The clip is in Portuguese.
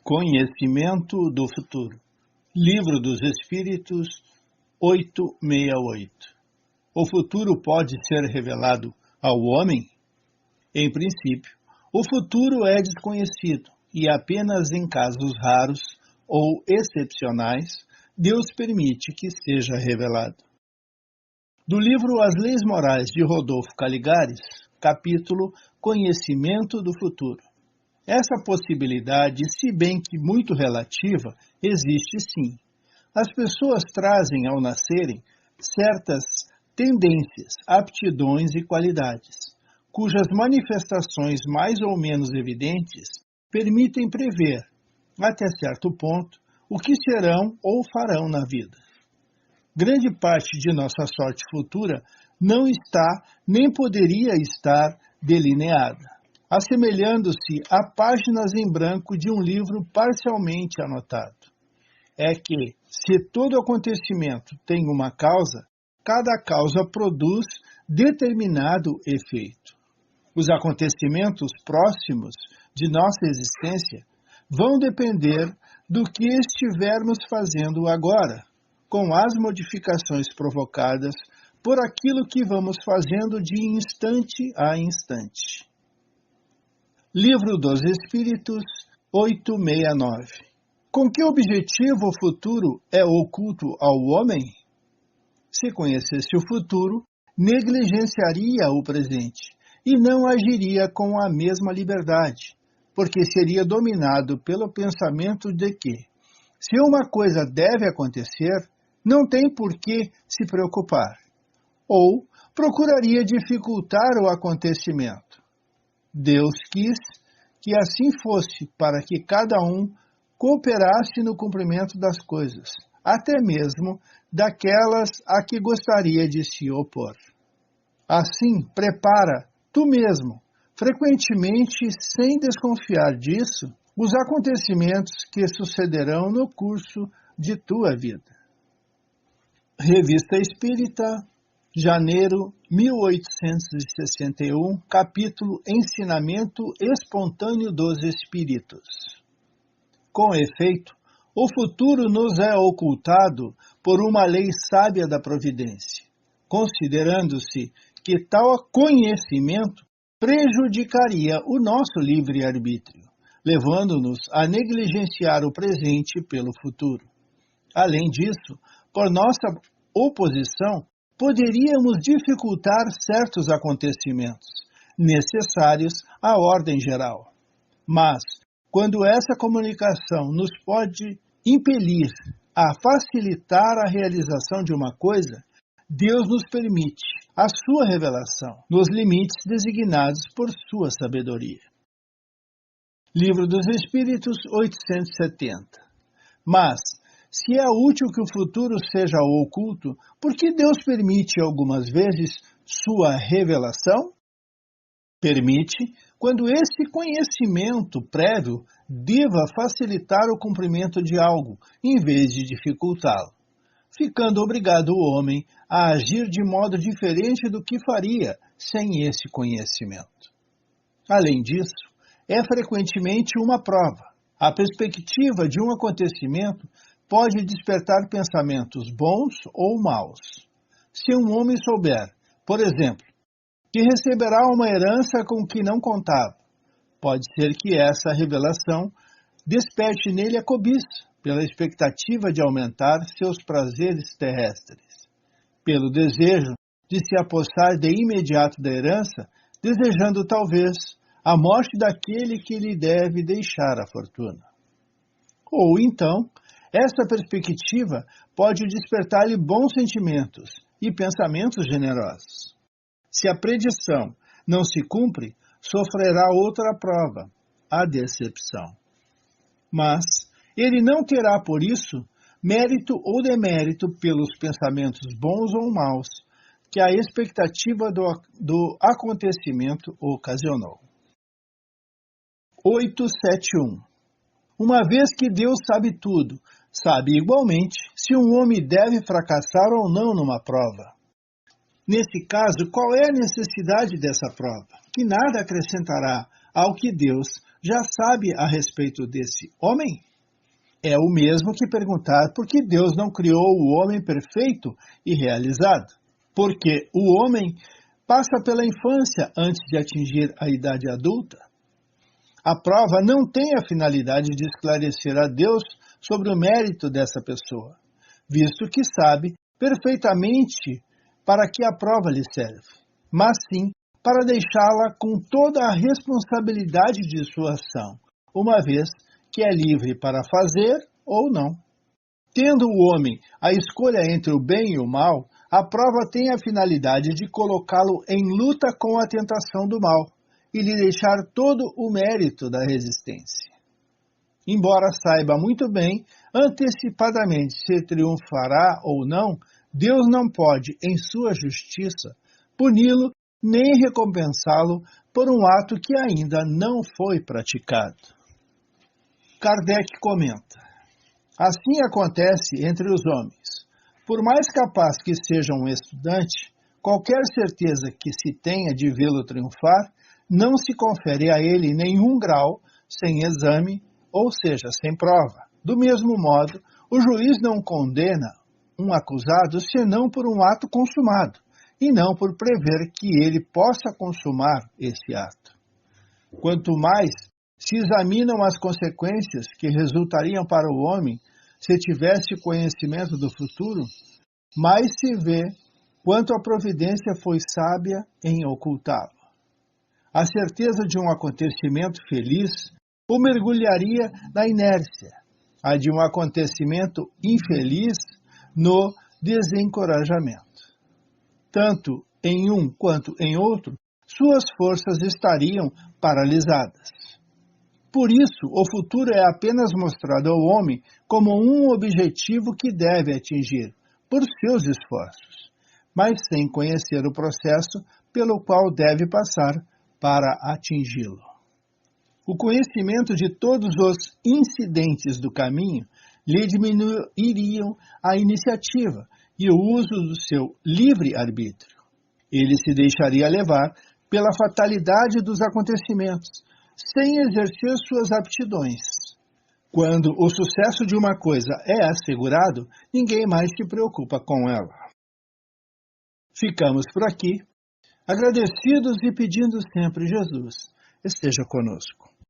Conhecimento do futuro. Livro dos Espíritos 868. O futuro pode ser revelado ao homem? Em princípio, o futuro é desconhecido e apenas em casos raros ou excepcionais Deus permite que seja revelado. Do livro As Leis Morais de Rodolfo Caligares, capítulo Conhecimento do Futuro. Essa possibilidade, se bem que muito relativa, existe sim. As pessoas trazem ao nascerem certas tendências, aptidões e qualidades, cujas manifestações mais ou menos evidentes permitem prever, até certo ponto, o que serão ou farão na vida. Grande parte de nossa sorte futura não está, nem poderia estar, delineada, assemelhando-se a páginas em branco de um livro parcialmente anotado. É que, se todo acontecimento tem uma causa, cada causa produz determinado efeito. Os acontecimentos próximos de nossa existência vão depender do que estivermos fazendo agora, com as modificações provocadas por aquilo que vamos fazendo de instante a instante. Livro dos Espíritos 869. Com que objetivo o futuro é oculto ao homem? Se conhecesse o futuro, negligenciaria o presente e não agiria com a mesma liberdade, porque seria dominado pelo pensamento de que, se uma coisa deve acontecer, não tem por que se preocupar, ou procuraria dificultar o acontecimento. Deus quis que assim fosse para que cada um cooperasse no cumprimento das coisas, até mesmo daquelas a que gostaria de se opor. Assim, prepara tu mesmo, frequentemente sem desconfiar disso, os acontecimentos que sucederão no curso de tua vida. Revista Espírita, janeiro 1861, capítulo Ensinamento Espontâneo dos Espíritos. Com efeito, o futuro nos é ocultado por uma lei sábia da providência, considerando-se que tal conhecimento prejudicaria o nosso livre-arbítrio, levando-nos a negligenciar o presente pelo futuro. Além disso, por nossa oposição, poderíamos dificultar certos acontecimentos, necessários à ordem geral. Mas, quando essa comunicação nos pode impelir a facilitar a realização de uma coisa, Deus nos permite a sua revelação, nos limites designados por sua sabedoria. Livro dos Espíritos 870. Mas, se é útil que o futuro seja oculto, por que Deus permite algumas vezes sua revelação? Permite quando esse conhecimento prévio deva facilitar o cumprimento de algo, em vez de dificultá-lo, ficando obrigado o homem a agir de modo diferente do que faria sem esse conhecimento. Além disso, é frequentemente uma prova. A perspectiva de um acontecimento pode despertar pensamentos bons ou maus. Se um homem souber, por exemplo, que receberá uma herança com que não contava, pode ser que essa revelação desperte nele a cobiça, pela expectativa de aumentar seus prazeres terrestres, pelo desejo de se apossar de imediato da herança, desejando talvez a morte daquele que lhe deve deixar a fortuna. Ou então, essa perspectiva pode despertar-lhe bons sentimentos e pensamentos generosos. Se a predição não se cumpre, sofrerá outra prova, a decepção. Mas ele não terá, por isso, mérito ou demérito pelos pensamentos bons ou maus que a expectativa do acontecimento ocasionou. 871. Uma vez que Deus sabe tudo, sabe igualmente se um homem deve fracassar ou não numa prova. Nesse caso, qual é a necessidade dessa prova? Que nada acrescentará ao que Deus já sabe a respeito desse homem? É o mesmo que perguntar por que Deus não criou o homem perfeito e realizado. Porque o homem passa pela infância antes de atingir a idade adulta. A prova não tem a finalidade de esclarecer a Deus sobre o mérito dessa pessoa, visto que sabe perfeitamente para que a prova lhe serve, mas sim para deixá-la com toda a responsabilidade de sua ação, uma vez que é livre para fazer ou não. Tendo o homem a escolha entre o bem e o mal, a prova tem a finalidade de colocá-lo em luta com a tentação do mal e lhe deixar todo o mérito da resistência. Embora saiba muito bem, antecipadamente, se triunfará ou não, Deus não pode, em sua justiça, puni-lo nem recompensá-lo por um ato que ainda não foi praticado. Kardec comenta: assim acontece entre os homens. Por mais capaz que seja um estudante, qualquer certeza que se tenha de vê-lo triunfar, não se confere a ele nenhum grau sem exame, ou seja, sem prova. Do mesmo modo, o juiz não condena um acusado senão por um ato consumado, e não por prever que ele possa consumar esse ato. Quanto mais se examinam as consequências que resultariam para o homem se tivesse conhecimento do futuro, mais se vê quanto a providência foi sábia em ocultá-lo. A certeza de um acontecimento feliz o mergulharia na inércia, a de um acontecimento infeliz no desencorajamento. Tanto em um quanto em outro, suas forças estariam paralisadas. Por isso, o futuro é apenas mostrado ao homem como um objetivo que deve atingir por seus esforços, mas sem conhecer o processo pelo qual deve passar para atingi-lo. O conhecimento de todos os incidentes do caminho lhe diminuiriam a iniciativa e o uso do seu livre-arbítrio. Ele se deixaria levar pela fatalidade dos acontecimentos, sem exercer suas aptidões. Quando o sucesso de uma coisa é assegurado, ninguém mais se preocupa com ela. Ficamos por aqui, agradecidos e pedindo sempre Jesus esteja conosco.